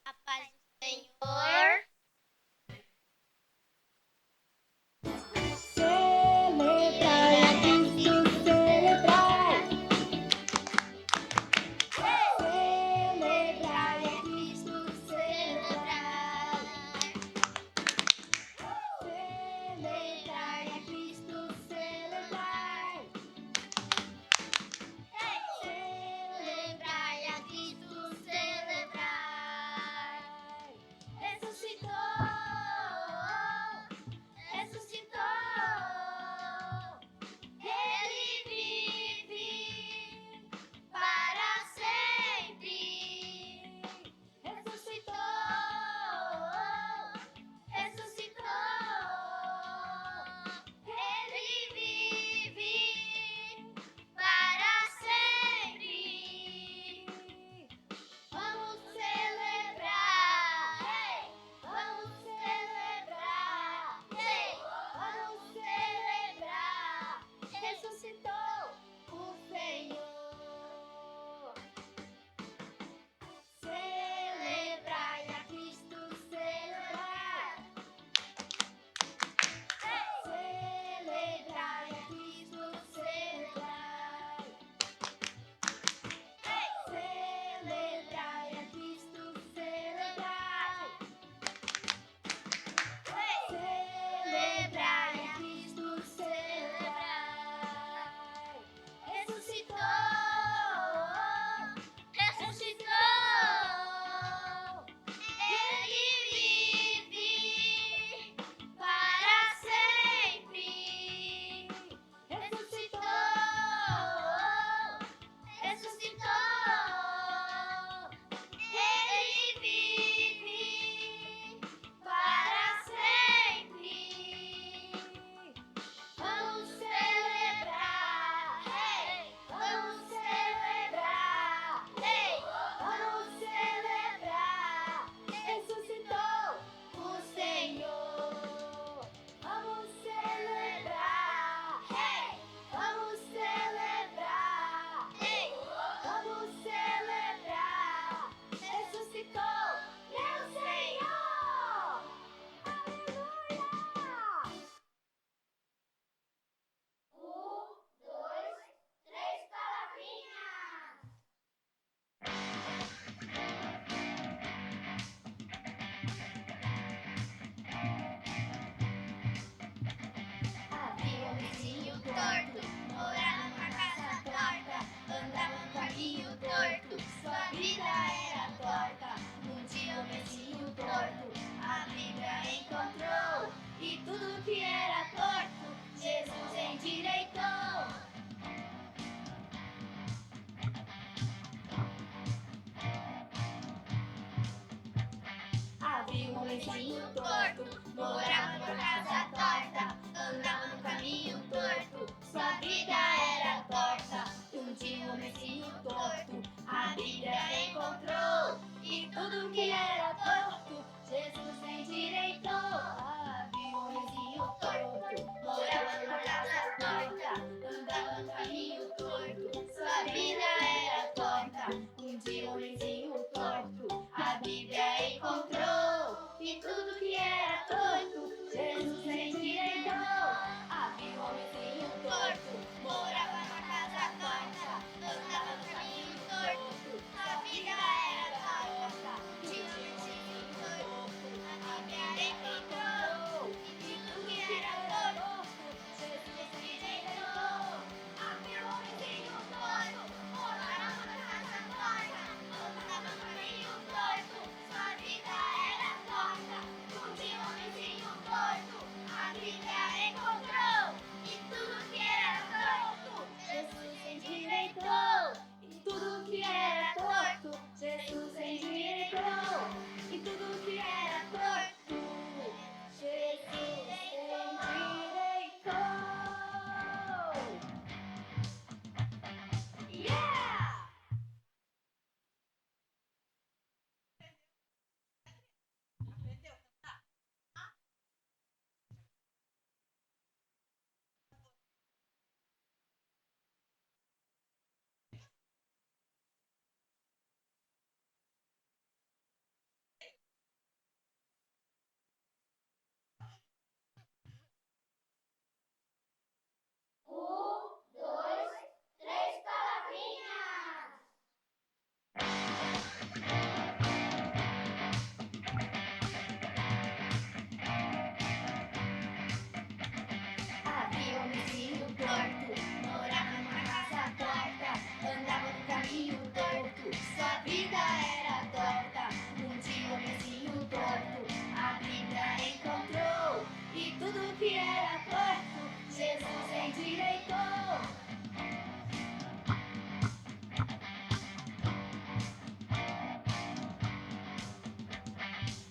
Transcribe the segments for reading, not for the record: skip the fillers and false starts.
A paz do Senhor. Celebrar é Cristo, celebrar. Celebrar é Cristo, celebrar. Celebrar é Cristo, celebrar. Celebrai a Cristo, celebrai. Ressuscitou, ressuscitou. Ele vive para sempre. Ressuscitou, ressuscitou. Ele vive para sempre. Vamos celebrar, vamos celebrar, vamos celebrar. Ressuscitou o Senhor. Celebrai a Cristo, celebrar. Celebrai a Cristo, celebrar. Celebrai a Cristo, celebrai. Celebrai a Cristo, celebrai. Ressuscitou, ressuscitou. Ele vive para sempre. Ressuscitou, Ressuscitou. Ele vive para sempre. vamos celebrar, vamos celebrar, vamos celebrar. Ressuscitou o Senhor. Vamos celebrar, vamos celebrar, vamos celebrar. Ressuscitou meu Senhor. Aleluia! 3 palavrinhas. Havia um vizinho torto, morava numa casa torta, andava no caminho torto, sua vida era torta. Um dia o vizinho torto a Bíblia encontrou, e tudo que era torto, Jesus endireitou. Havia um vizinho torto, morava numa casa torta, andava no caminho torto, sua vida era torta. Um dia um vizinho torto a Bíblia encontrou, e tudo que era torto, Jesus endireitou. Havia um vizinho torto, morava numa casa torta, andava no caminho torto, sua vida era torta. Um dia um vizinho torto a Bíblia encontrou, e tudo que era torto, Jesus endireitou. Havia um vizinho torto, morava numa casa torta, andava no caminho torto, sua vida era torta. Tinha um vizinho torto, a Bíblia encontrou, e tudo que era torto, Jesus endireitou. Havia um vizinho torto, morava numa casa torta, andava sua vida era torta. Um dia um homenzinho torto a Bíblia encontrou, e tudo que era torto Jesus endireitou.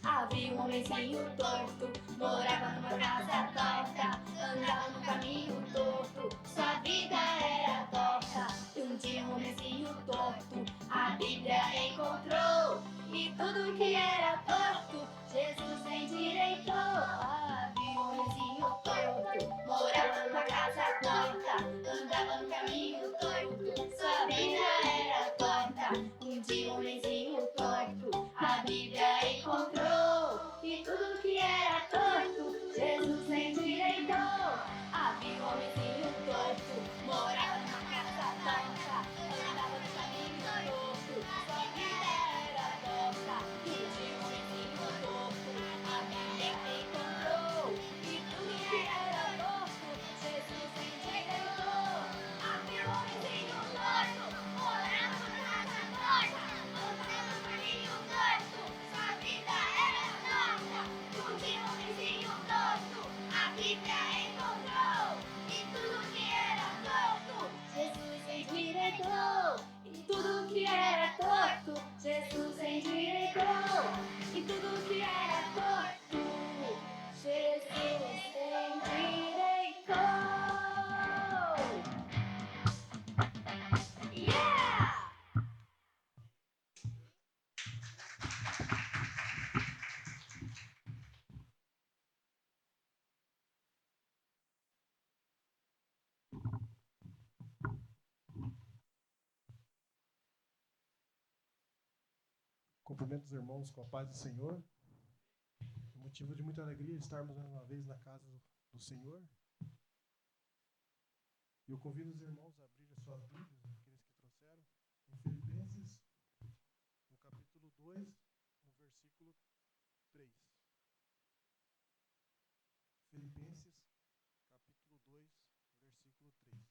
Havia um homenzinho torto, morava numa casa torta, andava no caminho torto, sua vida era torta. E um dia um homenzinho torto a Bíblia encontrou, e tudo que era torto Jesus endireitou. Havia um homenzinho torto, morava numa casa torta, andava no caminho torto, sua vida era torta. Um dia um homenzinho torto a Bíblia encontrou, e tudo que era torto Jesus endireitou. Havia um homenzinho torto, morava numa casa torta, andava no caminho torto, sua vida era torta. E um dia um homenzinho torto a Bíblia encontrou, e tudo que era torto Jesus endireitou. Havia um homenzinho torto, morava numa casa torta, andava no caminho torto, sua vida era torta. Um dia um homenzinho torto a Bíblia encontrou, e tudo que era torto Jesus endireitou. E tudo que era torto Jesus endireitou. E tudo que era torto Jesus endireitou. Yeah! Cumprimento os irmãos com a paz do Senhor. É motivo de muita alegria estarmos mais uma vez na casa do Senhor. E eu convido os irmãos a abrirem as suas Bíblias, aqueles que trouxeram, em Filipenses, no capítulo 2, no versículo 3. Filipenses, capítulo 2, versículo 3.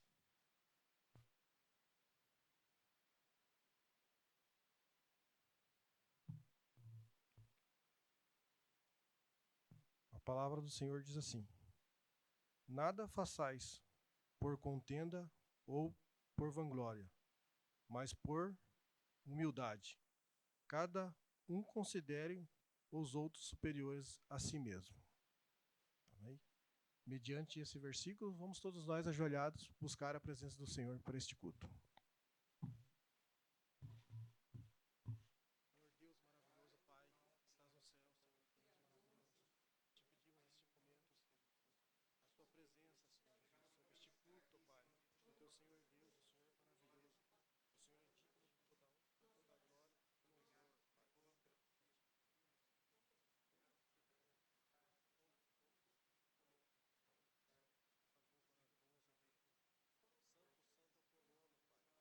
A palavra do Senhor diz assim: Nada façais por contenda ou por vanglória, mas por humildade. Cada um considere os outros superiores a si mesmo. Amém? Mediante esse versículo, vamos todos nós ajoelhados buscar a presença do Senhor para este culto. Senhor Deus maravilhoso, Pai, que estás no céu, te pedimos neste momento, Senhor Jesus, a sua presença, Senhor Jesus, sobre este culto, Pai, porque o Senhor Deus, o Senhor é maravilhoso, o Senhor é digno de toda honra, toda glória e louvor, Pai. Santo, santo é o teu nome, Pai.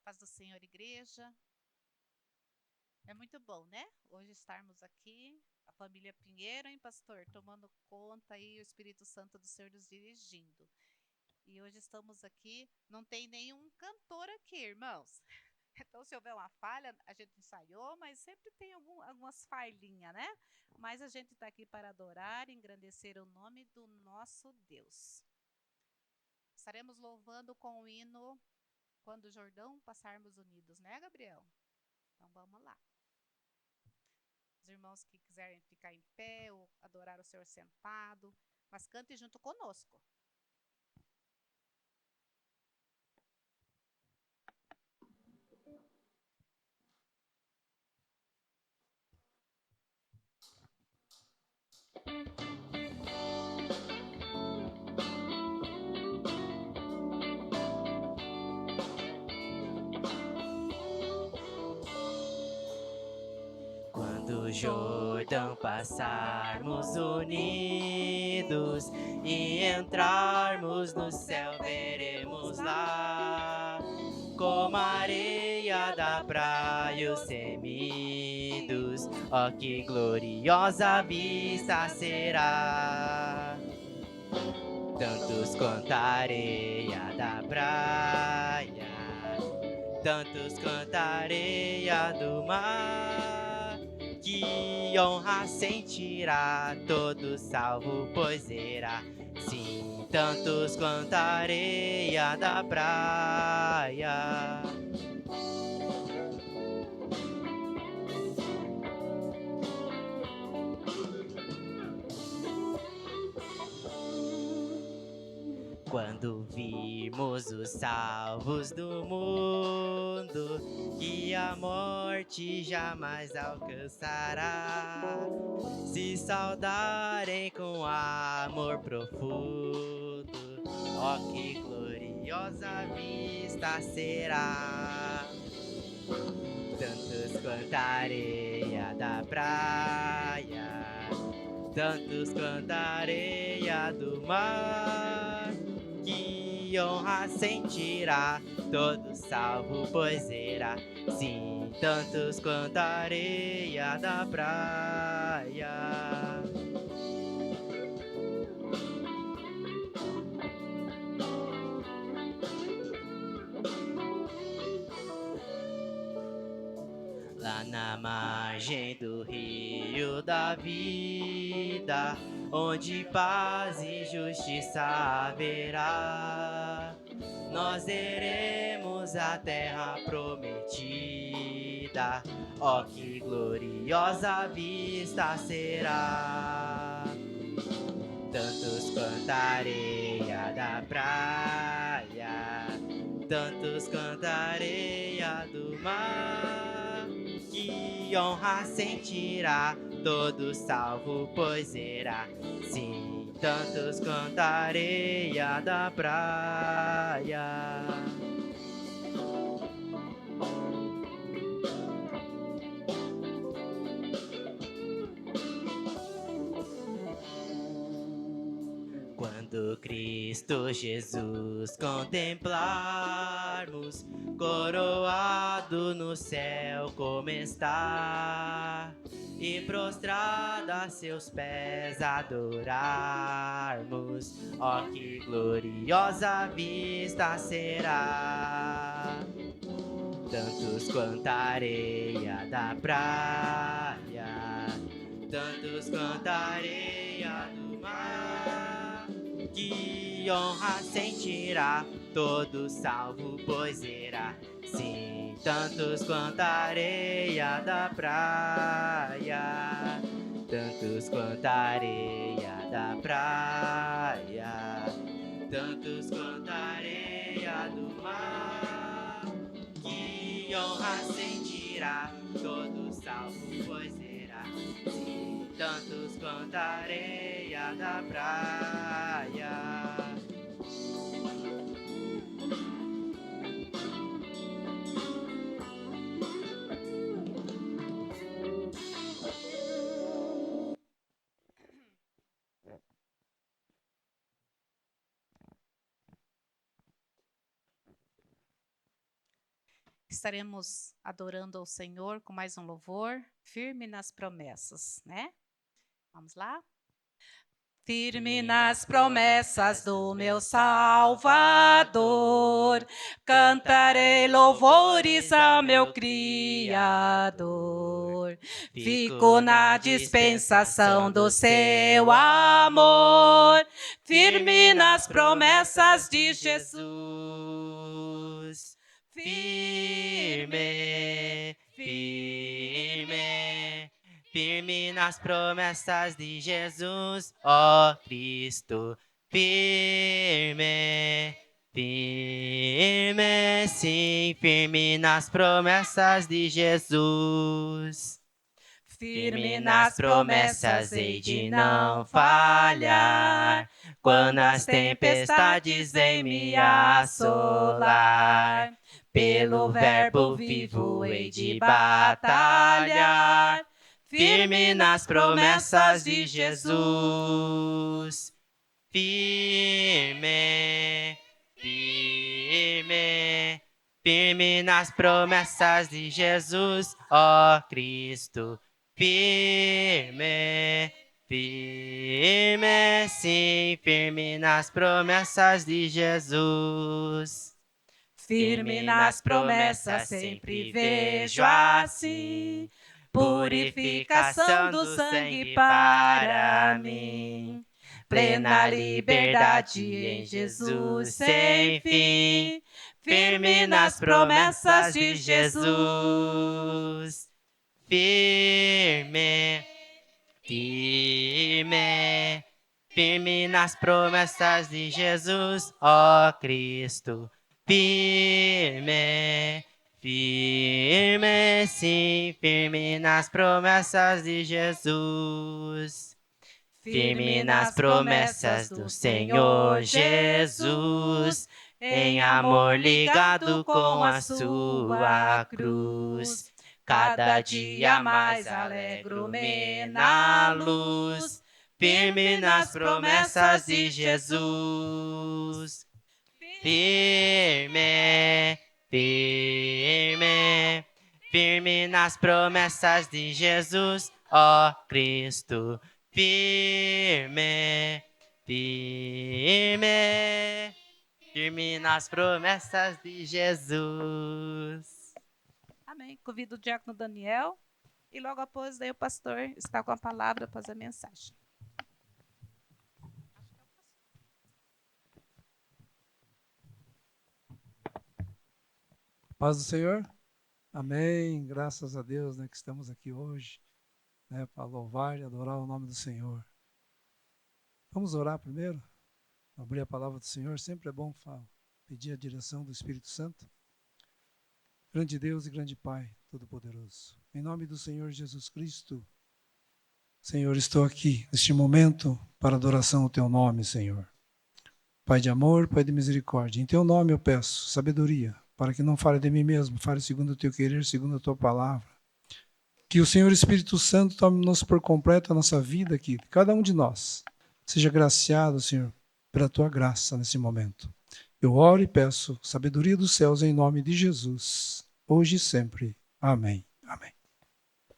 Paz do Senhor, igreja. É muito bom, né? Hoje estarmos aqui, a família Pinheiro, hein, pastor? Tomando conta aí, o Espírito Santo do Senhor nos dirigindo. E hoje estamos aqui, não tem nenhum cantor aqui, irmãos. Então, se houver uma falha, a gente ensaiou, mas sempre tem algumas falhinhas, né? Mas a gente está aqui para adorar e engrandecer o nome do nosso Deus. Estaremos louvando com o hino Quando o Jordão Passarmos Unidos, né, Gabriel? Então, vamos lá. Os irmãos que quiserem ficar em pé ou adorar o Senhor sentado, mas cante junto conosco. Quando o Jordão passarmos unidos e entrarmos no céu, veremos lá como a areia da praia os semidos. Ó, que gloriosa vista será! Tantos quanto a areia da praia, tantos quanto a areia do mar, que honra sentirá todo salvo, pois será, sim, tantos quanto a areia da praia. Quando virmos os salvos do mundo, que a morte jamais alcançará, se saudarem com amor profundo, ó, que gloriosa vista será! Tantos quanto a areia da praia, tantos quanto a areia do mar, que honra sentirá todo salvo, pois será, sim, tantos quanto a areia da praia. Lá na margem do rio da vida, onde paz e justiça haverá, nós veremos a terra prometida. Ó, que gloriosa vista será! Tantos quanto a areia da praia, tantos quanto a areia do mar, que honra sentirá todo salvo, pois será, sim, tantos quanto a areia da praia. Quando Cristo Jesus contemplarmos, coroado no céu como está, e prostrado a seus pés adorarmos, ó, que gloriosa vista será! Tantos quanto a areia da praia, tantos quanto a areia do mar, que honra sentirá todo salvo, pois será, sim, tantos quanto a areia da praia, tantos quanto a areia da praia, tantos quanto a areia do mar, que honra sentirá todo salvo, pois será, sim, tantos quanto a areia da praia. estaremos adorando ao Senhor com mais um louvor, firme nas promessas, né? Vamos lá? Firme nas promessas do meu Salvador, cantarei louvores ao meu Criador. Fico na dispensação do seu amor, firme nas promessas de Jesus. Firme, firme, firme nas promessas de Jesus, ó Cristo. Firme, firme, sim, firme nas promessas de Jesus. Firme nas promessas hei de não falhar, quando as tempestades vêm me assolar. Pelo verbo vivo hei de batalhar, firme nas promessas de Jesus. Firme, firme, firme nas promessas de Jesus, ó Cristo. Firme, firme, sim, firme nas promessas de Jesus. Firme nas promessas sempre vejo assim, purificação do sangue para mim. Plena liberdade em Jesus sem fim, firme nas promessas de Jesus. Firme, firme, firme nas promessas de Jesus, ó Cristo. Firme, firme, sim, firme nas promessas de Jesus. Firme nas promessas do Senhor Jesus, em amor ligado com a sua cruz. Cada dia mais alegro-me na luz, firme nas promessas de Jesus. Firme, firme, firme nas promessas de Jesus, ó Cristo. Firme, firme, firme nas promessas de Jesus. Amém. Convido o diácono Daniel e logo após daí o pastor está com a palavra para fazer a mensagem. Paz do Senhor? Amém. Graças a Deus, né, que estamos aqui hoje, né, para louvar e adorar o nome do Senhor. Vamos orar primeiro? Abrir a palavra do Senhor. Sempre é bom pedir a direção do Espírito Santo. Grande Deus e grande Pai Todo-Poderoso, em nome do Senhor Jesus Cristo, Senhor, estou aqui neste momento para adoração ao Teu nome, Senhor. Pai de amor, Pai de misericórdia, em Teu nome eu peço sabedoria, para que não fale de mim mesmo, fale segundo o Teu querer, segundo a Tua palavra. Que o Senhor Espírito Santo tome-nos por completo a nossa vida aqui, cada um de nós. Seja graciado, Senhor, pela Tua graça nesse momento. Eu oro e peço sabedoria dos céus em nome de Jesus, hoje e sempre. Amém. Amém.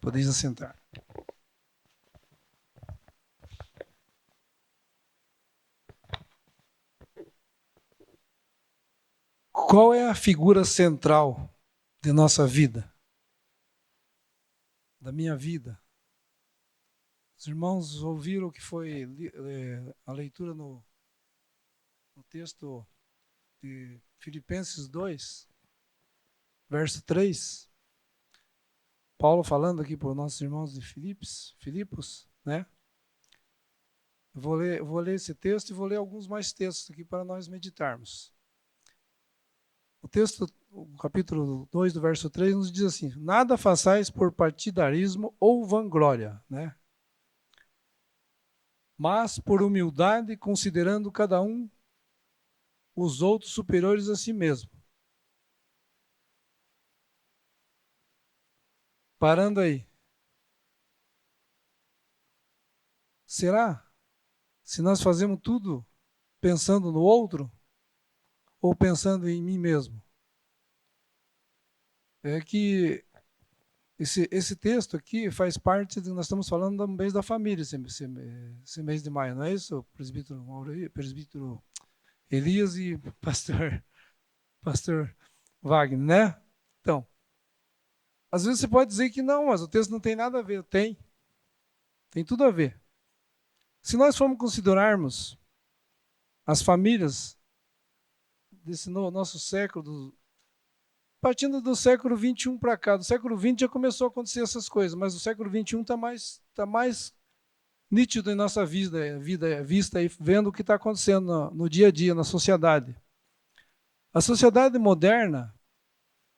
Podeis assentar. Qual é a figura central de nossa vida? Da minha vida? Os irmãos ouviram o que foi a leitura no texto de Filipenses 2, verso 3. Paulo falando aqui para os nossos irmãos de Filipos, né? Vou ler esse texto e vou ler alguns mais textos aqui para nós meditarmos. O texto, o capítulo 2 do verso 3 nos diz assim: nada façais por partidarismo ou vanglória, né? Mas por humildade, considerando cada um os outros superiores a si mesmo. Parando aí. Será? Se nós fazemos tudo pensando no outro ou pensando em mim mesmo? é que esse texto aqui faz parte nós estamos falando do mês da família, esse mês de maio, não é isso, presbítero Elias e pastor Wagner, né? Então, às vezes você pode dizer que não, mas o texto não tem nada a ver. Tem tudo a ver. Se nós formos considerarmos as famílias desse nosso século, partindo do século XXI para cá, do século XX já começou a acontecer essas coisas, mas o século XXI está mais nítido em nossa vida vista aí, vendo o que está acontecendo no dia a dia, na sociedade. A sociedade moderna,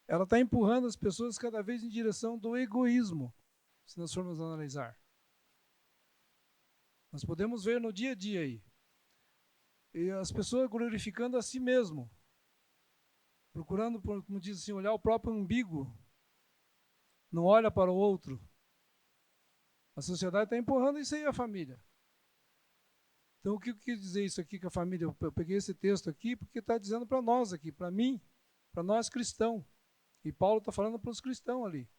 ela está empurrando as pessoas cada vez em direção do egoísmo, se nós formos analisar. Nós podemos ver no dia a dia aí. E as pessoas glorificando a si mesmo, procurando, como diz assim, olhar o próprio umbigo, não olha para o outro. A sociedade está empurrando isso aí à família. Então, o que eu quis dizer isso aqui com a família? Eu peguei esse texto aqui porque está dizendo para nós aqui, para mim, para nós cristãos. E Paulo está falando para os cristãos ali.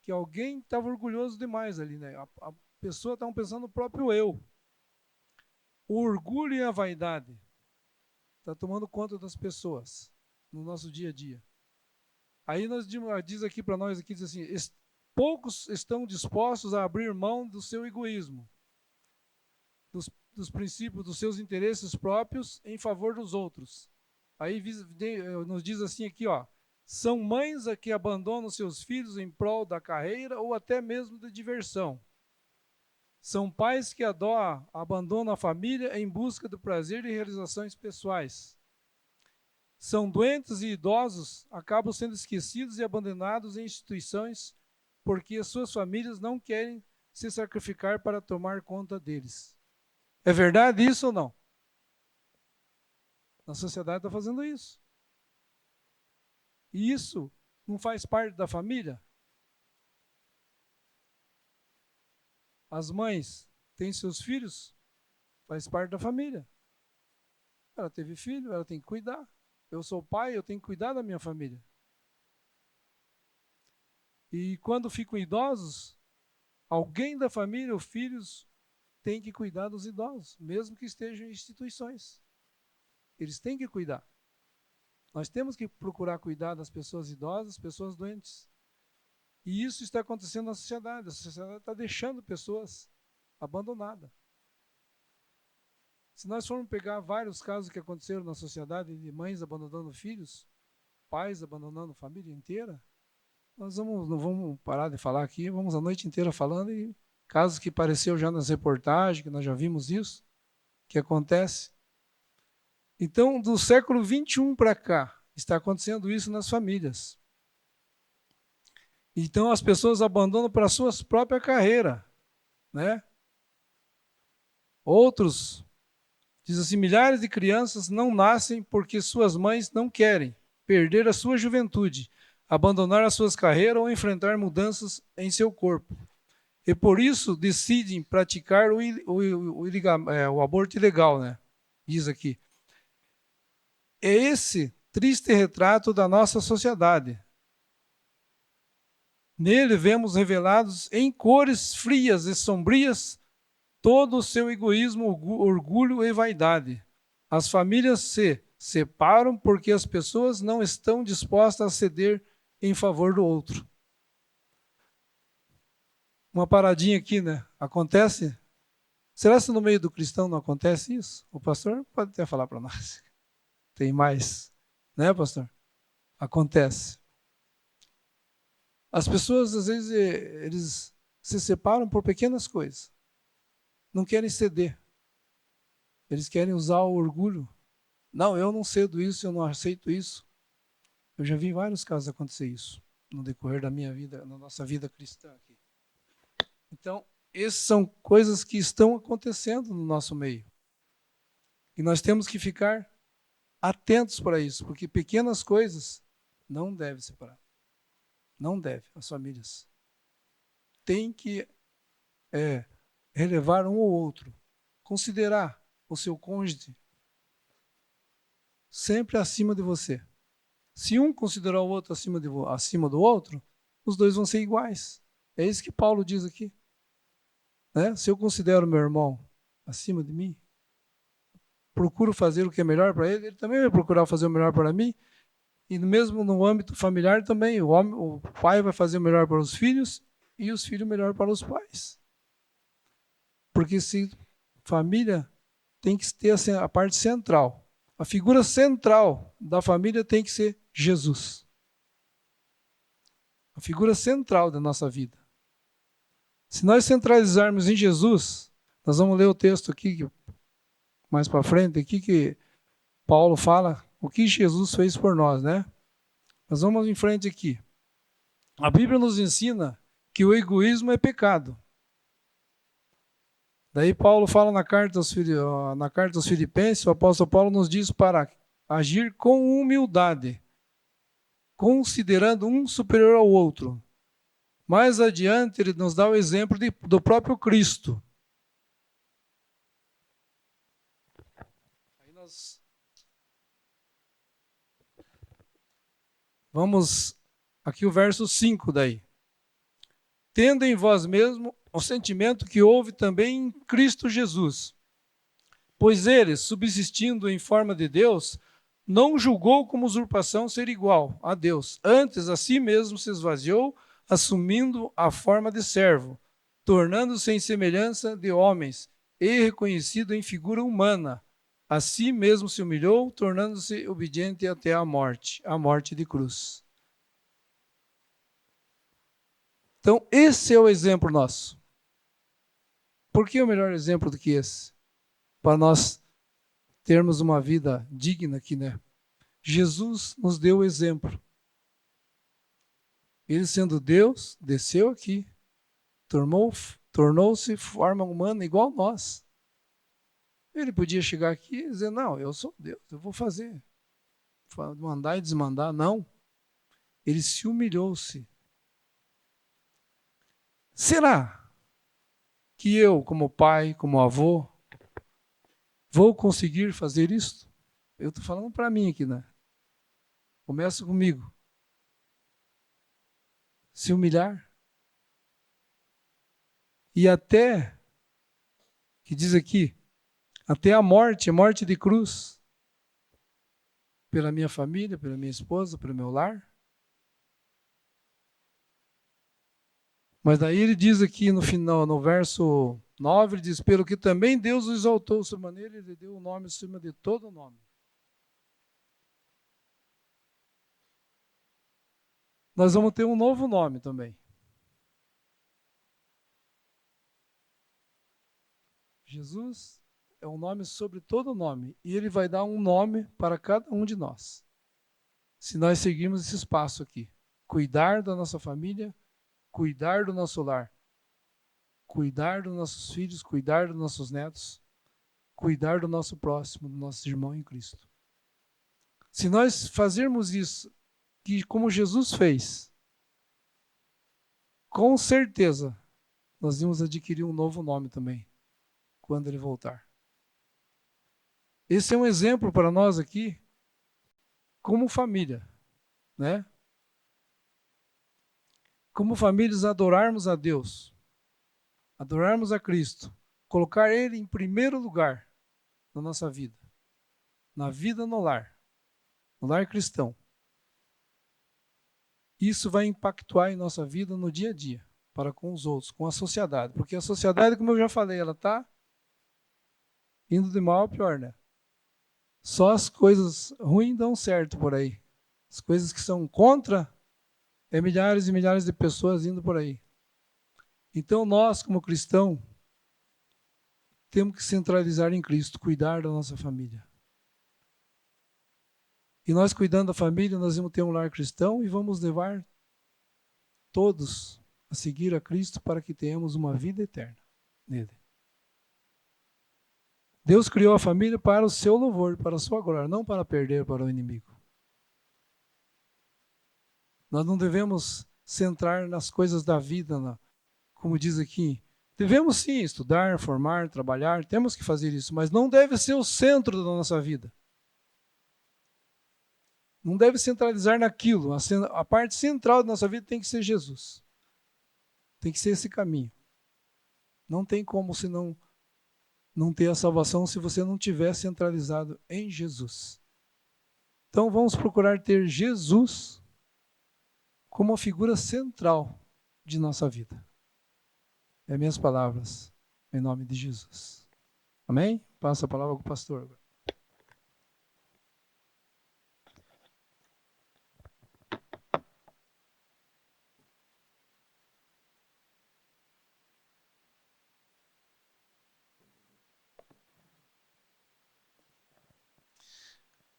Que alguém estava orgulhoso demais ali, né? A pessoa estava pensando no próprio eu. O orgulho e a vaidade está tomando conta das pessoas no nosso dia a dia. Aí nós diz aqui para nós, aqui, diz assim, poucos estão dispostos a abrir mão do seu egoísmo, dos princípios, dos seus interesses próprios em favor dos outros. Aí nos diz assim aqui, ó, são mães que abandonam seus filhos em prol da carreira ou até mesmo da diversão. São pais que abandonam a família em busca do prazer e realizações pessoais. São doentes e idosos, acabam sendo esquecidos e abandonados em instituições porque as suas famílias não querem se sacrificar para tomar conta deles. É verdade isso ou não? A sociedade está fazendo isso. E isso não faz parte da família? As mães têm seus filhos, faz parte da família. Ela teve filho, ela tem que cuidar. Eu sou pai, eu tenho que cuidar da minha família. E quando ficam idosos, alguém da família, os filhos, tem que cuidar dos idosos, mesmo que estejam em instituições. Eles têm que cuidar. Nós temos que procurar cuidar das pessoas idosas, pessoas doentes. E isso está acontecendo na sociedade. A sociedade está deixando pessoas abandonadas. Se nós formos pegar vários casos que aconteceram na sociedade de mães abandonando filhos, pais abandonando a família inteira, nós não vamos parar de falar aqui, vamos a noite inteira falando, e casos que apareceu já nas reportagens, que nós já vimos isso, que acontece. Então, do século XXI para cá, está acontecendo isso nas famílias. Então, as pessoas abandonam para a sua própria carreira, né? Outros, diz assim, milhares de crianças não nascem porque suas mães não querem perder a sua juventude, abandonar as suas carreiras ou enfrentar mudanças em seu corpo. E por isso decidem praticar o aborto ilegal, né? Diz aqui. É esse triste retrato da nossa sociedade. Nele vemos revelados em cores frias e sombrias todo o seu egoísmo, orgulho e vaidade. As famílias se separam porque as pessoas não estão dispostas a ceder em favor do outro. Uma paradinha aqui, né? Acontece? Será que no meio do cristão não acontece isso? O pastor pode até falar para nós. Tem mais, né, pastor? Acontece. As pessoas, às vezes, eles se separam por pequenas coisas. Não querem ceder. Eles querem usar o orgulho. Não, eu não cedo isso, eu não aceito isso. Eu já vi vários casos acontecer isso no decorrer da minha vida, na nossa vida cristã aqui. Então, essas são coisas que estão acontecendo no nosso meio. E nós temos que ficar atentos para isso, porque pequenas coisas não devem separar. Não deve, as famílias. Tem que relevar um ou outro. Considerar o seu cônjuge sempre acima de você. Se um considerar o outro acima do outro, os dois vão ser iguais. É isso que Paulo diz aqui. Né? Se eu considero meu irmão acima de mim, procuro fazer o que é melhor para ele, ele também vai procurar fazer o melhor para mim. E mesmo no âmbito familiar também, o pai vai fazer o melhor para os filhos e os filhos o melhor para os pais. Porque se família tem que ter a parte central. A figura central da família tem que ser Jesus. A figura central da nossa vida. Se nós centralizarmos em Jesus, nós vamos ler o texto aqui, mais para frente, aqui que Paulo fala o que Jesus fez por nós, né? Nós vamos em frente aqui. A Bíblia nos ensina que o egoísmo é pecado. Daí Paulo fala na carta aos Filipenses, o apóstolo Paulo nos diz para agir com humildade, considerando um superior ao outro. Mais adiante ele nos dá o exemplo do próprio Cristo. Aí nós vamos aqui o verso 5 daí. Tendo em vós mesmo o sentimento que houve também em Cristo Jesus. Pois ele, subsistindo em forma de Deus, não julgou como usurpação ser igual a Deus. Antes, a si mesmo se esvaziou, assumindo a forma de servo, tornando-se em semelhança de homens, e reconhecido em figura humana. A si mesmo se humilhou, tornando-se obediente até a morte de cruz. Então, esse é o exemplo nosso. Por que o melhor exemplo do que esse? Para nós termos uma vida digna aqui, né? Jesus nos deu o exemplo. Ele, sendo Deus, desceu aqui, tornou-se forma humana igual a nós. Ele podia chegar aqui e dizer, não, eu sou Deus, eu vou fazer. Mandar e desmandar, não. Ele se humilhou-se. Será que eu, como pai, como avô, vou conseguir fazer isso? Eu estou falando para mim aqui, né? Começa comigo. Se humilhar. E até, que diz aqui, até a morte de cruz, pela minha família, pela minha esposa, pelo meu lar. Mas daí ele diz aqui no final, no verso 9, ele diz, pelo que também Deus o exaltou sobre maneira, ele deu o nome acima de todo nome. Nós vamos ter um novo nome também. Jesus é um nome sobre todo nome, e ele vai dar um nome para cada um de nós. Se nós seguirmos esse espaço aqui, cuidar da nossa família, cuidar do nosso lar, cuidar dos nossos filhos, cuidar dos nossos netos, cuidar do nosso próximo, do nosso irmão em Cristo. Se nós fazermos isso, que como Jesus fez, com certeza nós vamos adquirir um novo nome também, quando ele voltar. Esse é um exemplo para nós aqui, como família, né? Como famílias, adorarmos a Deus, adorarmos a Cristo, colocar Ele em primeiro lugar na nossa vida, na vida no lar cristão. Isso vai impactar em nossa vida no dia a dia, para com os outros, com a sociedade. Porque a sociedade, como eu já falei, ela está indo de mal a pior, né? Só as coisas ruins dão certo por aí. As coisas que são contra, é milhares e milhares de pessoas indo por aí. Então nós, como cristãos, temos que centralizar em Cristo, cuidar da nossa família. E nós cuidando da família, nós vamos ter um lar cristão e vamos levar todos a seguir a Cristo para que tenhamos uma vida eterna nele. Deus criou a família para o seu louvor, para a sua glória, não para perder para o inimigo. Nós não devemos centrar nas coisas da vida, como diz aqui. Devemos sim estudar, formar, trabalhar, temos que fazer isso, mas não deve ser o centro da nossa vida. não deve centralizar naquilo. A parte central da nossa vida tem que ser Jesus. Tem que ser esse caminho. Não tem como se não ter a salvação se você não tiver centralizado em Jesus. Então vamos procurar ter Jesus como uma figura central de nossa vida. É minhas palavras, em nome de Jesus. Amém? Passa a palavra para o pastor.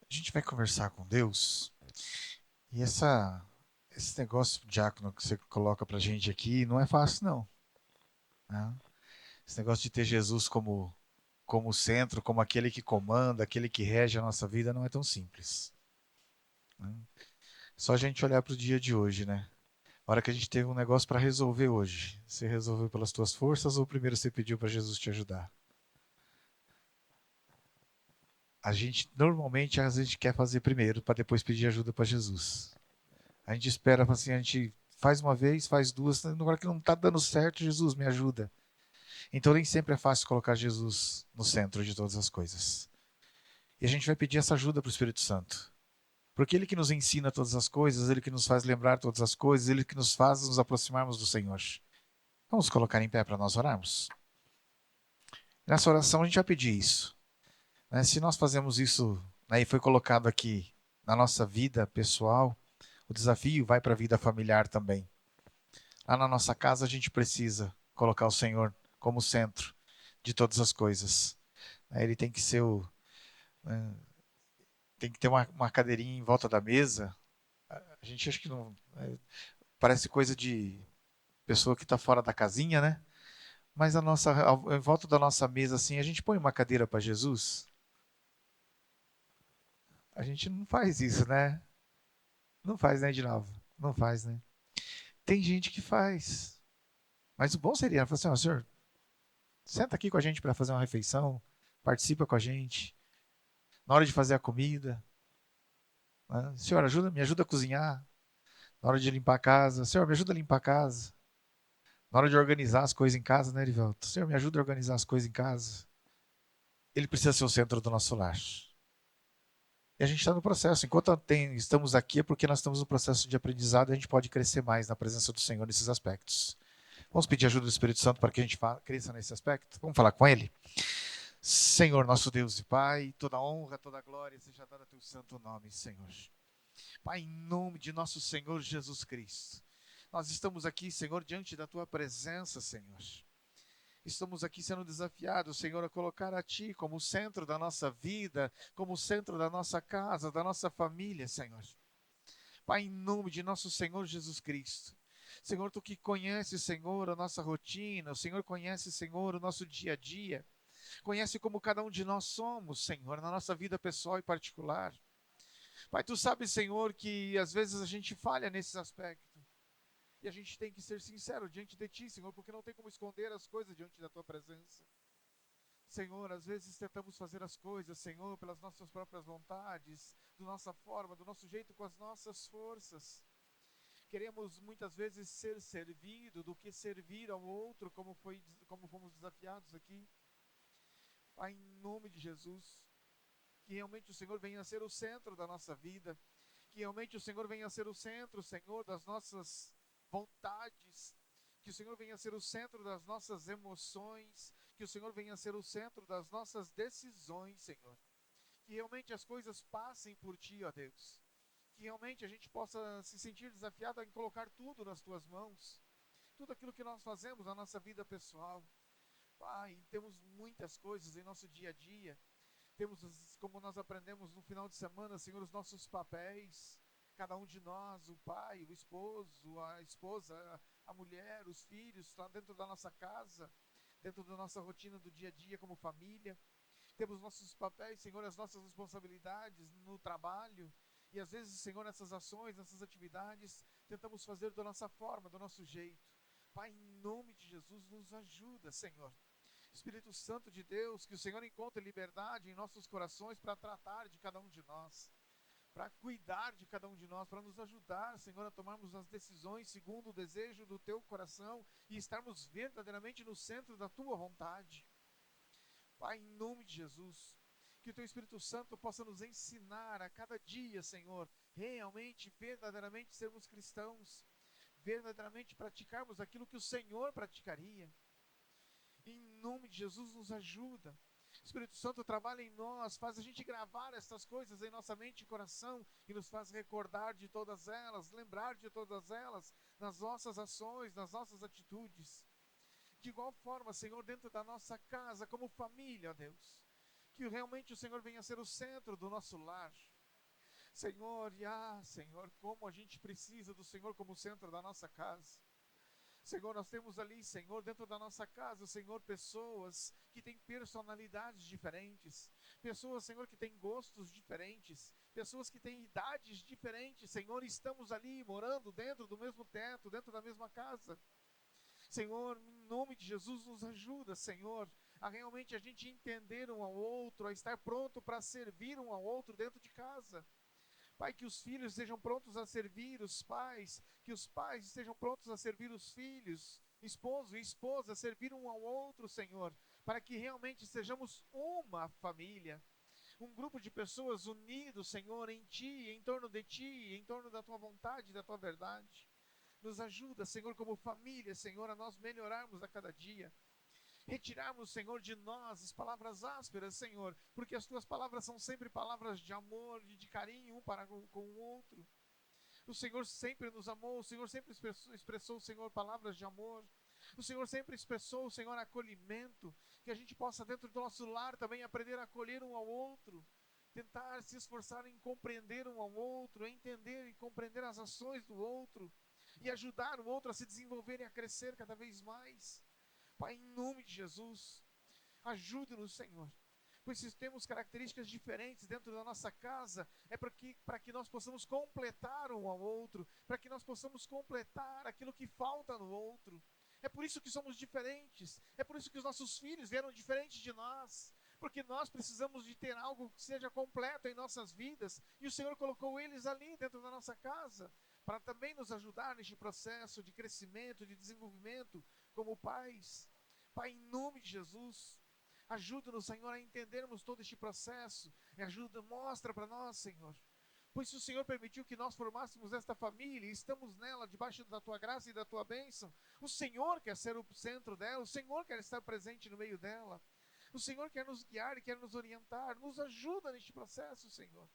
A gente vai conversar com Deus e esse negócio, diácono, que você coloca pra gente aqui, não é fácil, não. Né? Esse negócio de ter Jesus como centro, como aquele que comanda, aquele que rege a nossa vida, não é tão simples. Né? Só a gente olhar para o dia de hoje, né? A hora que a gente teve um negócio para resolver hoje, você resolveu pelas tuas forças ou primeiro você pediu para Jesus te ajudar? A gente, normalmente, a gente quer fazer primeiro para depois pedir ajuda para Jesus. A gente espera, assim, a gente faz uma vez, faz duas, na hora que não está dando certo, Jesus me ajuda. Então nem sempre é fácil colocar Jesus no centro de todas as coisas. E a gente vai pedir essa ajuda para o Espírito Santo. Porque Ele que nos ensina todas as coisas, Ele que nos faz lembrar todas as coisas, Ele que nos faz nos aproximarmos do Senhor. Vamos colocar em pé para nós orarmos? Nessa oração a gente vai pedir isso. Né? Se nós fazemos isso, né, e foi colocado aqui na nossa vida pessoal, o desafio vai para a vida familiar também. Lá na nossa casa a gente precisa colocar o Senhor como centro de todas as coisas. Ele tem que ser tem que ter uma cadeirinha em volta da mesa. A gente acha que não parece coisa de pessoa que está fora da casinha, né? Mas em volta da nossa mesa assim, a gente põe uma cadeira para Jesus. A gente não faz isso, né? Não faz, né, Edinaldo? Não faz, né? Tem gente que faz. Mas o bom seria falar assim, ó, senhor, senta aqui com a gente para fazer uma refeição, participa com a gente. Na hora de fazer a comida, né? Senhor, me ajuda a cozinhar. Na hora de limpar a casa, Senhor, me ajuda a limpar a casa. Na hora de organizar as coisas em casa, né, Erivelto? Senhor, me ajuda a organizar as coisas em casa. Ele precisa ser o centro do nosso lar. E a gente está no processo. Enquanto estamos aqui é porque nós estamos no processo de aprendizado e a gente pode crescer mais na presença do Senhor nesses aspectos. Vamos pedir ajuda do Espírito Santo para que a gente cresça nesse aspecto? Vamos falar com Ele? Senhor, nosso Deus e Pai, toda honra, toda glória seja dada a Teu santo nome, Senhor. Pai, em nome de nosso Senhor Jesus Cristo, nós estamos aqui, Senhor, diante da Tua presença, Senhor. Estamos aqui sendo desafiados, Senhor, a colocar a Ti como centro da nossa vida, como centro da nossa casa, da nossa família, Senhor. Pai, em nome de nosso Senhor Jesus Cristo. Senhor, Tu que conheces, Senhor, a nossa rotina, o Senhor conhece, Senhor, o nosso dia a dia. Conhece como cada um de nós somos, Senhor, na nossa vida pessoal e particular. Pai, Tu sabes, Senhor, que às vezes a gente falha nesse aspecto. E a gente tem que ser sincero diante de Ti, Senhor, porque não tem como esconder as coisas diante da Tua presença. Senhor, às vezes tentamos fazer as coisas, Senhor, pelas nossas próprias vontades, da nossa forma, do nosso jeito, com as nossas forças. Queremos muitas vezes ser servido do que servir ao outro, como fomos desafiados aqui. Pai, em nome de Jesus, que realmente o Senhor venha a ser o centro da nossa vida, que realmente o Senhor venha a ser o centro, Senhor, das nossas vontades, que o Senhor venha a ser o centro das nossas emoções, que o Senhor venha a ser o centro das nossas decisões, Senhor. Que realmente as coisas passem por Ti, ó Deus. Que realmente a gente possa se sentir desafiado em colocar tudo nas Tuas mãos. Tudo aquilo que nós fazemos na nossa vida pessoal. Pai, temos muitas coisas em nosso dia a dia. Temos, como nós aprendemos no final de semana, Senhor, os nossos papéis. Cada um de nós, o pai, o esposo, a esposa, a mulher, os filhos, está dentro da nossa casa, dentro da nossa rotina do dia a dia como família. Temos nossos papéis, Senhor, as nossas responsabilidades no trabalho. E às vezes, Senhor, nessas ações, nessas atividades, tentamos fazer da nossa forma, do nosso jeito. Pai, em nome de Jesus, nos ajuda, Senhor. Espírito Santo de Deus, que o Senhor encontre liberdade em nossos corações para tratar de cada um de nós. para cuidar de cada um de nós, para nos ajudar, Senhor, a tomarmos as decisões segundo o desejo do Teu coração e estarmos verdadeiramente no centro da Tua vontade. Pai, em nome de Jesus, que o Teu Espírito Santo possa nos ensinar a cada dia, Senhor, realmente, verdadeiramente sermos cristãos, verdadeiramente praticarmos aquilo que o Senhor praticaria. Em nome de Jesus, nos ajuda. Espírito Santo trabalha em nós, faz a gente gravar estas coisas em nossa mente e coração e nos faz recordar de todas elas, lembrar de todas elas, nas nossas ações, nas nossas atitudes. De igual forma, Senhor, dentro da nossa casa, como família, ó Deus, que realmente o Senhor venha ser o centro do nosso lar. Senhor, Senhor, como a gente precisa do Senhor como centro da nossa casa. Senhor, nós temos ali, Senhor, dentro da nossa casa, Senhor, pessoas que têm personalidades diferentes, pessoas, Senhor, que têm gostos diferentes, pessoas que têm idades diferentes, Senhor, estamos ali morando dentro do mesmo teto, dentro da mesma casa. Senhor, em nome de Jesus, nos ajuda, Senhor, a realmente a gente entender um ao outro, a estar pronto para servir um ao outro dentro de casa. Pai, que os filhos estejam prontos a servir os pais, que os pais estejam prontos a servir os filhos, esposo e esposa, a servir um ao outro, Senhor, para que realmente sejamos uma família, um grupo de pessoas unidos, Senhor, em Ti, em torno de Ti, em torno da Tua vontade, da Tua verdade. Nos ajuda, Senhor, como família, Senhor, a nós melhorarmos a cada dia. Retirarmos, Senhor, de nós as palavras ásperas, Senhor, porque as Tuas palavras são sempre palavras de amor e de carinho um para com o outro. O Senhor sempre nos amou, o Senhor sempre expressou, Senhor, palavras de amor. O Senhor sempre expressou, Senhor, acolhimento, que a gente possa dentro do nosso lar também aprender a acolher um ao outro, tentar se esforçar em compreender um ao outro, entender e compreender as ações do outro e ajudar o outro a se desenvolver e a crescer cada vez mais. Pai, em nome de Jesus, ajude-nos, Senhor, pois se temos características diferentes dentro da nossa casa, é para que nós possamos completar um ao outro, para que nós possamos completar aquilo que falta no outro. É por isso que somos diferentes, é por isso que os nossos filhos vieram diferentes de nós, porque nós precisamos de ter algo que seja completo em nossas vidas, e o Senhor colocou eles ali dentro da nossa casa, para também nos ajudar neste processo de crescimento, de desenvolvimento como pais. Pai, em nome de Jesus, ajuda-nos, Senhor, a entendermos todo este processo, mostra para nós, Senhor, pois se o Senhor permitiu que nós formássemos esta família e estamos nela debaixo da Tua graça e da Tua bênção, o Senhor quer ser o centro dela, o Senhor quer estar presente no meio dela, o Senhor quer nos guiar e quer nos orientar, nos ajuda neste processo, Senhor,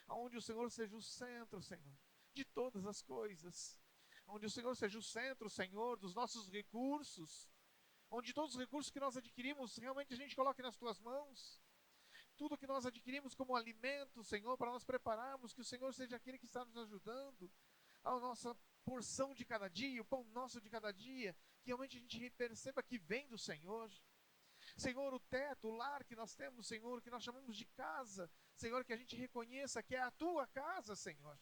onde o Senhor seja o centro, Senhor, de todas as coisas, onde o Senhor seja o centro, Senhor, dos nossos recursos, onde todos os recursos que nós adquirimos, realmente a gente coloque nas Tuas mãos, tudo que nós adquirimos como alimento, Senhor, para nós prepararmos, que o Senhor seja aquele que está nos ajudando, a nossa porção de cada dia, o pão nosso de cada dia, que realmente a gente perceba que vem do Senhor. Senhor, o teto, o lar que nós temos, Senhor, que nós chamamos de casa, Senhor, que a gente reconheça que é a Tua casa, Senhor.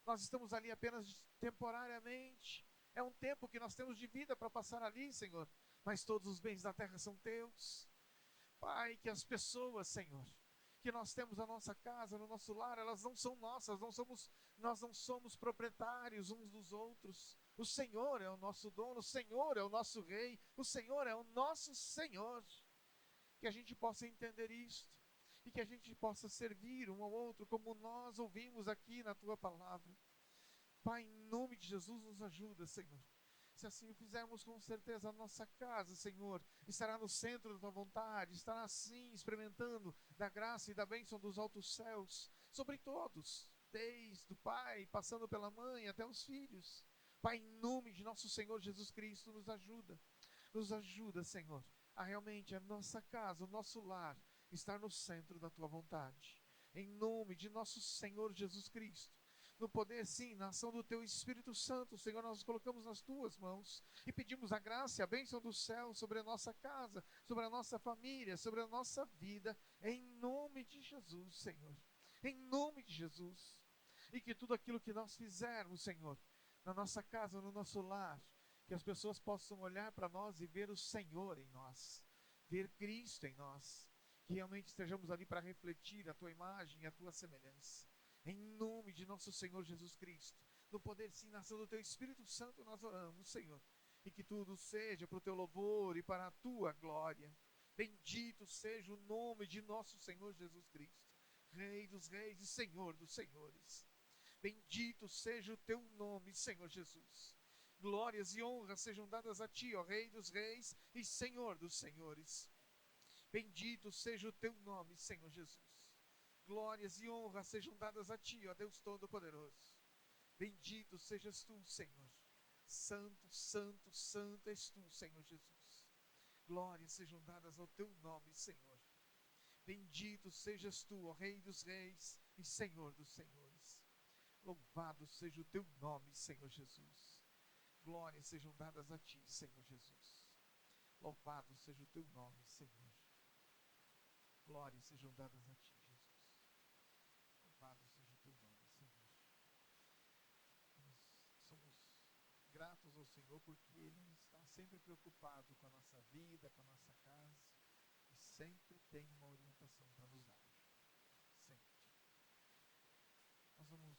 Nós estamos ali apenas temporariamente, é um tempo que nós temos de vida para passar ali, Senhor, mas todos os bens da terra são Teus. Pai, que as pessoas, Senhor, que nós temos na nossa casa, no nosso lar, elas não são nossas, nós não somos proprietários uns dos outros. O Senhor é o nosso dono, o Senhor é o nosso Rei, o Senhor é o nosso Senhor. Que a gente possa entender isto e que a gente possa servir um ao outro como nós ouvimos aqui na Tua palavra. Pai, em nome de Jesus, nos ajuda, Senhor. Se assim o fizermos, com certeza a nossa casa, Senhor, estará no centro da Tua vontade, estará assim experimentando da graça e da bênção dos altos céus, sobre todos, desde o Pai, passando pela mãe até os filhos. Pai, em nome de nosso Senhor Jesus Cristo, nos ajuda, Senhor, a realmente a nossa casa, o nosso lar, estar no centro da Tua vontade. Em nome de nosso Senhor Jesus Cristo, no poder, sim, na ação do Teu Espírito Santo, Senhor, nós nos colocamos nas Tuas mãos e pedimos a graça e a bênção do céu sobre a nossa casa, sobre a nossa família, sobre a nossa vida, em nome de Jesus, Senhor, em nome de Jesus. E que tudo aquilo que nós fizermos, Senhor, na nossa casa, no nosso lar, que as pessoas possam olhar para nós e ver o Senhor em nós, ver Cristo em nós, que realmente estejamos ali para refletir a Tua imagem e a Tua semelhança. Em nome de nosso Senhor Jesus Cristo, no poder sim, na ação do Teu Espírito Santo, nós oramos, Senhor. E que tudo seja para o Teu louvor e para a Tua glória. Bendito seja o nome de nosso Senhor Jesus Cristo, Rei dos reis e Senhor dos senhores. Bendito seja o Teu nome, Senhor Jesus. Glórias e honras sejam dadas a Ti, ó Rei dos reis e Senhor dos senhores. Bendito seja o Teu nome, Senhor Jesus. Glórias e honras sejam dadas a Ti, ó Deus Todo-Poderoso. Bendito sejas Tu, Senhor. Santo, santo, santo és Tu, Senhor Jesus. Glórias sejam dadas ao Teu nome, Senhor. Bendito sejas Tu, ó Rei dos reis e Senhor dos senhores. Louvado seja o Teu nome, Senhor Jesus. Glórias sejam dadas a Ti, Senhor Jesus. Louvado seja o Teu nome, Senhor. Glórias sejam dadas a Ti, Jesus. Louvado seja o Teu nome, Senhor. Nós somos gratos ao Senhor porque Ele está sempre preocupado com a nossa vida, com a nossa casa, e sempre tem uma orientação para nos dar. Sempre. Nós vamos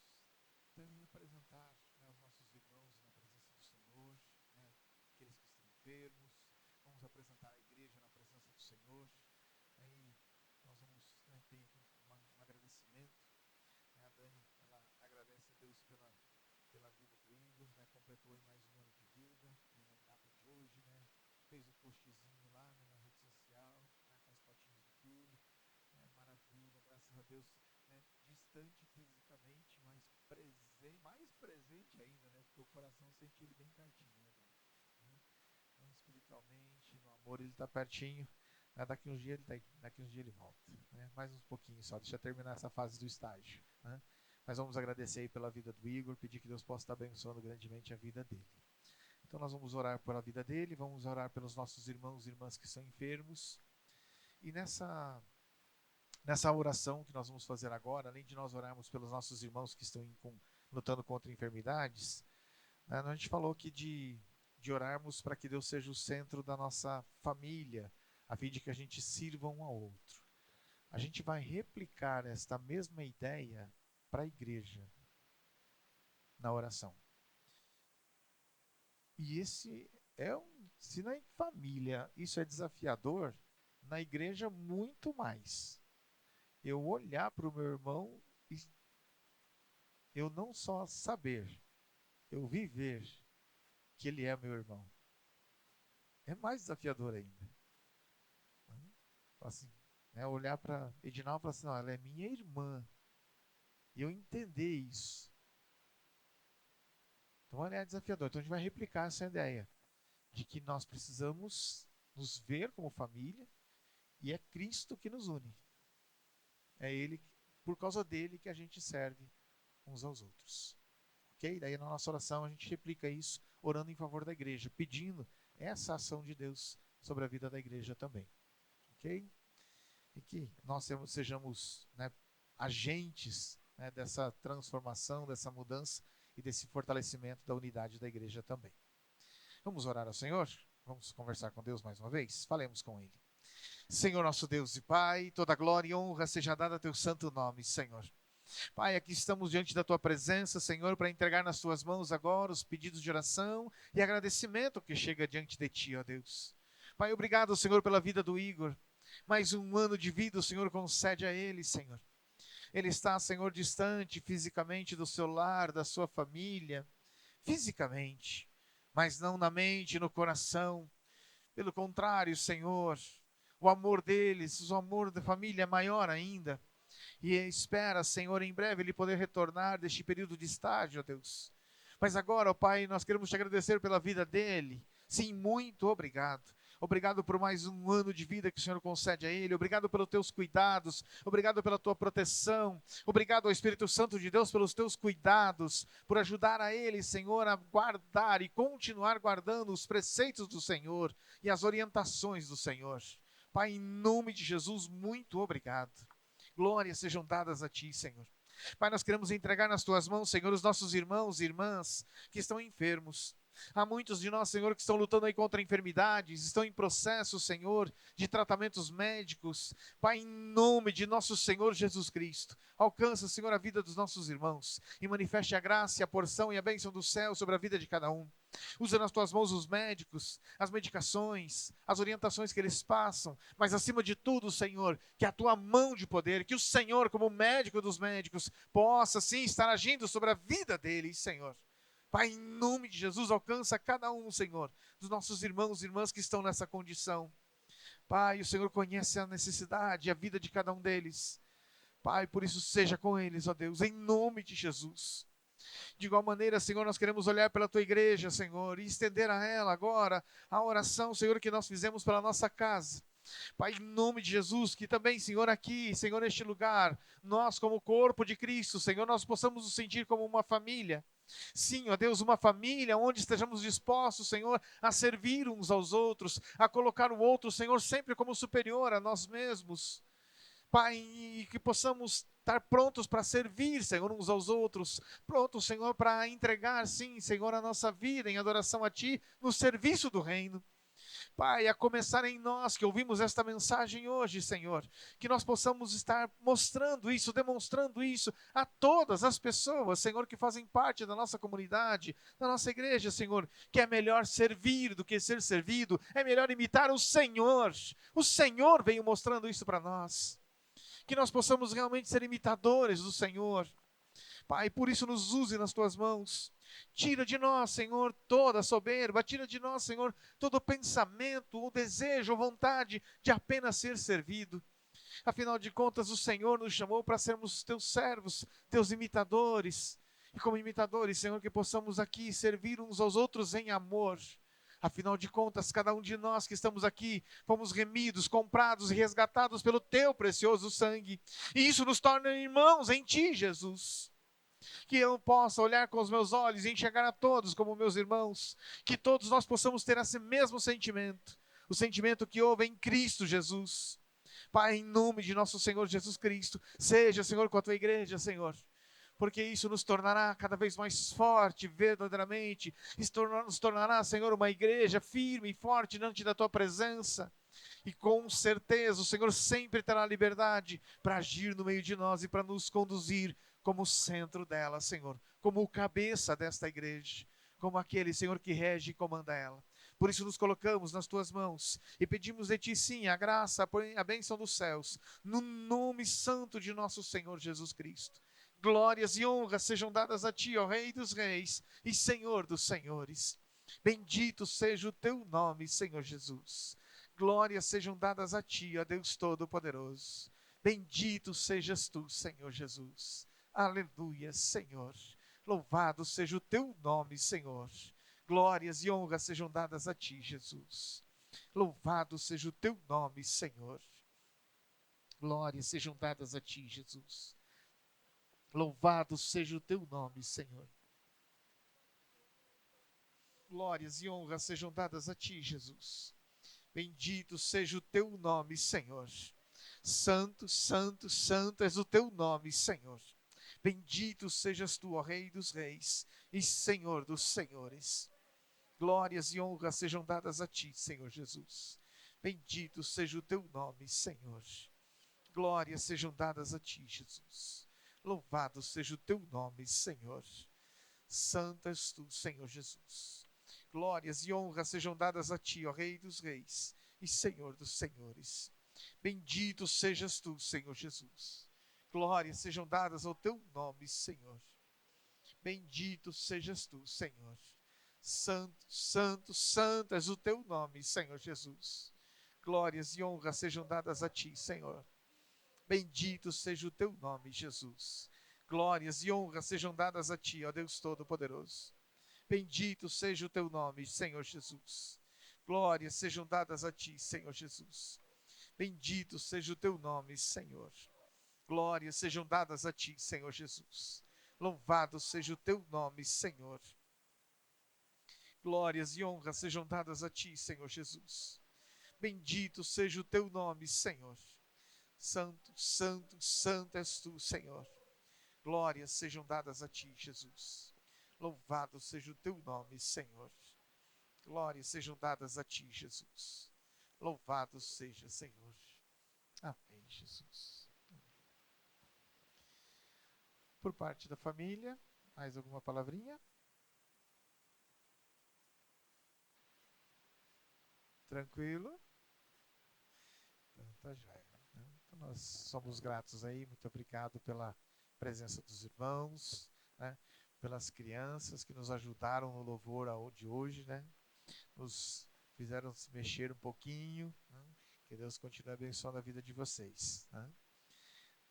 também apresentar, né, os nossos irmãos na presença do Senhor, né, aqueles que estão enfermos. Vamos apresentar a igreja na presença do Senhor. Aí nós vamos, né, ter aqui um agradecimento. A Dani, ela agradece a Deus pela vida do Igor, né, completou aí mais um ano de vida, né, na data de hoje, né, fez o postzinho lá, né, na rede social, né, com as fotinhas do filho, né, maravilha, graças a Deus, né, distante fisicamente, mas mais presente ainda, né, porque o coração sente ele bem pertinho, né, Dani? Então, espiritualmente, no amor, ele está pertinho. Daqui uns dias ele volta, né? Mais uns pouquinhos só, deixa eu terminar essa fase do estágio, né? Mas vamos agradecer aí pela vida do Igor, pedir que Deus possa estar abençoando grandemente a vida dele. Então nós vamos orar pela vida dele, vamos orar pelos nossos irmãos e irmãs que são enfermos. E nessa oração que nós vamos fazer agora, além de nós orarmos pelos nossos irmãos que estão lutando contra enfermidades, né, a gente falou que de orarmos para que Deus seja o centro da nossa família, a fim de que a gente sirva um ao outro. A gente vai replicar esta mesma ideia para a igreja na oração. E esse se na família isso é desafiador, na igreja muito mais. Eu olhar para o meu irmão e eu não só saber, eu viver que ele é meu irmão. É mais desafiador ainda. Assim, né, olhar para Edinal e falar assim, não, ela é minha irmã. E eu entender isso. Então, é desafiador. Então, a gente vai replicar essa ideia de que nós precisamos nos ver como família e é Cristo que nos une. É Ele, por causa dele, que a gente serve uns aos outros. Ok? Daí, na nossa oração, a gente replica isso, orando em favor da igreja, pedindo essa ação de Deus sobre a vida da igreja também. Ok? E que nós sejamos, né, agentes, né, dessa transformação, dessa mudança e desse fortalecimento da unidade da igreja também. Vamos orar ao Senhor? Vamos conversar com Deus mais uma vez? Falemos com Ele. Senhor nosso Deus e Pai, toda glória e honra seja dada a Teu santo nome, Senhor. Pai, aqui estamos diante da Tua presença, Senhor, para entregar nas Tuas mãos agora os pedidos de oração e agradecimento que chega diante de Ti, ó Deus. Pai, obrigado, Senhor, pela vida do Igor. Mais um ano de vida o Senhor concede a ele, Senhor. Ele está, Senhor, distante fisicamente do seu lar, da sua família, fisicamente, mas não na mente, no coração. Pelo contrário, Senhor, o amor deles, o amor da família é maior ainda. E espera, Senhor, em breve ele poder retornar deste período de estágio, ó Deus. Mas agora, ó Pai, nós queremos te agradecer pela vida dele. Sim, muito obrigado. Obrigado por mais um ano de vida que o Senhor concede a ele. Obrigado pelos teus cuidados. Obrigado pela tua proteção. Obrigado ao Espírito Santo de Deus pelos teus cuidados, por ajudar a ele, Senhor, a guardar e continuar guardando os preceitos do Senhor e as orientações do Senhor. Pai, em nome de Jesus, muito obrigado. Glórias sejam dadas a Ti, Senhor. Pai, nós queremos entregar nas Tuas mãos, Senhor, os nossos irmãos e irmãs que estão enfermos. Há muitos de nós, Senhor, que estão lutando aí contra enfermidades, estão em processo, Senhor, de tratamentos médicos. Pai, em nome de nosso Senhor Jesus Cristo, alcança, Senhor, a vida dos nossos irmãos e manifeste a graça, a porção e a bênção do céu sobre a vida de cada um. Usa nas tuas mãos os médicos, as medicações, as orientações que eles passam, mas acima de tudo, Senhor, que a tua mão de poder, que o Senhor, como médico dos médicos, possa sim estar agindo sobre a vida deles, Senhor. Pai, em nome de Jesus, alcança cada um, Senhor, dos nossos irmãos e irmãs que estão nessa condição. Pai, o Senhor conhece a necessidade e a vida de cada um deles. Pai, por isso seja com eles, ó Deus, em nome de Jesus. De igual maneira, Senhor, nós queremos olhar pela tua igreja, Senhor, e estender a ela agora a oração, Senhor, que nós fizemos pela nossa casa. Pai, em nome de Jesus, que também, Senhor, aqui, Senhor, neste lugar, nós como corpo de Cristo, Senhor, nós possamos nos sentir como uma família. Sim, ó Deus, uma família onde estejamos dispostos, Senhor, a servir uns aos outros, a colocar o outro, Senhor, sempre como superior a nós mesmos. Pai, e que possamos estar prontos para servir, Senhor, uns aos outros, prontos, Senhor, para entregar, sim, Senhor, a nossa vida em adoração a Ti, no serviço do reino. Pai, a começar em nós que ouvimos esta mensagem hoje, Senhor, que nós possamos estar mostrando isso, demonstrando isso a todas as pessoas, Senhor, que fazem parte da nossa comunidade, da nossa igreja, Senhor, que é melhor servir do que ser servido, é melhor imitar o Senhor. O Senhor veio mostrando isso para nós. Que nós possamos realmente ser imitadores do Senhor. Pai, por isso nos use nas tuas mãos. Tira de nós, Senhor, toda a soberba. Tira de nós, Senhor, todo o pensamento, o desejo, a vontade de apenas ser servido. Afinal de contas, o Senhor nos chamou para sermos teus servos, teus imitadores. E como imitadores, Senhor, que possamos aqui servir uns aos outros em amor. Afinal de contas, cada um de nós que estamos aqui, fomos remidos, comprados e resgatados pelo teu precioso sangue. E isso nos torna irmãos em ti, Jesus. Que eu possa olhar com os meus olhos e enxergar a todos como meus irmãos. Que todos nós possamos ter esse mesmo sentimento. O sentimento que houve em Cristo Jesus. Pai, em nome de nosso Senhor Jesus Cristo, seja, Senhor, com a tua igreja, Senhor. Porque isso nos tornará cada vez mais forte, verdadeiramente. Isso nos tornará, Senhor, uma igreja firme e forte diante da tua presença. E com certeza o Senhor sempre terá liberdade para agir no meio de nós e para nos conduzir como centro dela, Senhor. Como o cabeça desta igreja. Como aquele, Senhor, que rege e comanda ela. Por isso nos colocamos nas tuas mãos e pedimos de ti, sim, a graça, a bênção dos céus. No nome santo de nosso Senhor Jesus Cristo. Glórias e honras sejam dadas a ti, ó Rei dos Reis e Senhor dos Senhores. Bendito seja o teu nome, Senhor Jesus. Glórias sejam dadas a ti, ó Deus Todo-Poderoso. Bendito sejas tu, Senhor Jesus. Aleluia, Senhor. Louvado seja o teu nome, Senhor. Glórias e honras sejam dadas a ti, Jesus. Louvado seja o teu nome, Senhor. Glórias sejam dadas a ti, Jesus. Louvado seja o teu nome, Senhor. Glórias e honras sejam dadas a ti, Jesus. Bendito seja o teu nome, Senhor. Santo, santo, santo és o teu nome, Senhor. Bendito sejas tu, ó Rei dos Reis e Senhor dos Senhores. Glórias e honras sejam dadas a ti, Senhor Jesus. Bendito seja o teu nome, Senhor. Glórias sejam dadas a ti, Jesus. Louvado seja o teu nome, Senhor. Santo és tu, Senhor Jesus. Glórias e honras sejam dadas a ti, ó Rei dos Reis e Senhor dos Senhores. Bendito sejas tu, Senhor Jesus. Glórias sejam dadas ao teu nome, Senhor. Bendito sejas tu, Senhor. Santo, santo, santo és o teu nome, Senhor Jesus. Glórias e honras sejam dadas a ti, Senhor. Bendito seja o teu nome, Jesus. Glórias e honras sejam dadas a ti, ó Deus Todo-Poderoso. Bendito seja o teu nome, Senhor Jesus. Glórias sejam dadas a ti, Senhor Jesus. Bendito seja o teu nome, Senhor. Glórias sejam dadas a ti, Senhor Jesus. Louvado seja o teu nome, Senhor. Glórias e honras sejam dadas a ti, Senhor Jesus. Bendito seja o teu nome, Senhor. Santo, santo, santo és tu, Senhor. Glórias sejam dadas a ti, Jesus. Louvado seja o teu nome, Senhor. glórias sejam dadas a ti, Jesus. Louvado seja, Senhor. Amém, Jesus. Por parte da família, mais alguma palavrinha? Tranquilo? Então, tá joia. Então, nós somos gratos aí, muito obrigado pela presença dos irmãos, né? Pelas crianças que nos ajudaram no louvor de hoje, né? Nos fizeram se mexer um pouquinho, né? Que Deus continue abençoando a vida de vocês, né?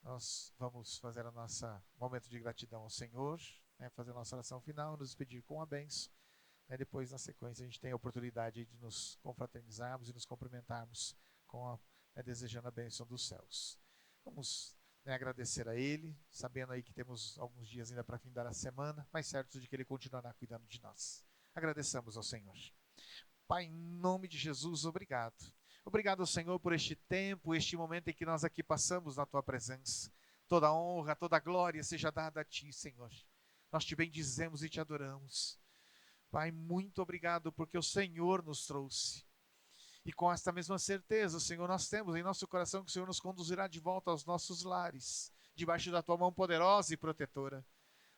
Nós vamos fazer o nosso momento de gratidão ao Senhor, né? Fazer a nossa oração final, nos despedir com a bênção. Depois, na sequência, a gente tem a oportunidade de nos confraternizarmos e nos cumprimentarmos desejando a bênção dos céus. Vamos agradecer a Ele, sabendo aí que temos alguns dias ainda para findar a semana, mas certos de que Ele continuará cuidando de nós. Agradeçamos ao Senhor. Pai, em nome de Jesus, obrigado. Obrigado, Senhor, por este tempo, este momento em que nós aqui passamos na Tua presença. Toda honra, toda glória seja dada a Ti, Senhor. Nós Te bendizemos e Te adoramos. Pai, muito obrigado porque o Senhor nos trouxe. E com esta mesma certeza, Senhor, nós temos em nosso coração que o Senhor nos conduzirá de volta aos nossos lares, debaixo da Tua mão poderosa e protetora.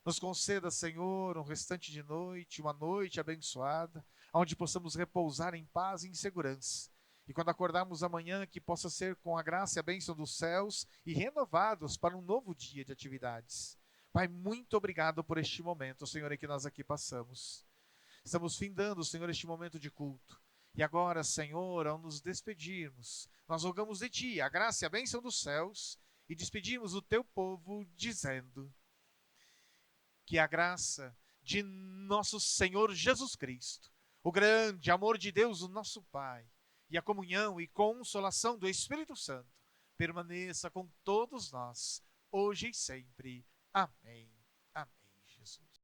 Nos conceda, Senhor, um restante de noite, uma noite abençoada, onde possamos repousar em paz e em segurança. E quando acordarmos amanhã, que possa ser com a graça e a bênção dos céus e renovados para um novo dia de atividades. Pai, muito obrigado por este momento, Senhor, em que nós aqui passamos. Estamos findando, Senhor, este momento de culto. E agora, Senhor, ao nos despedirmos, nós rogamos de Ti a graça e a bênção dos céus e despedimos o Teu povo dizendo que a graça de nosso Senhor Jesus Cristo, o grande amor de Deus, o nosso Pai, e a comunhão e consolação do Espírito Santo permaneça com todos nós, hoje e sempre. Amém.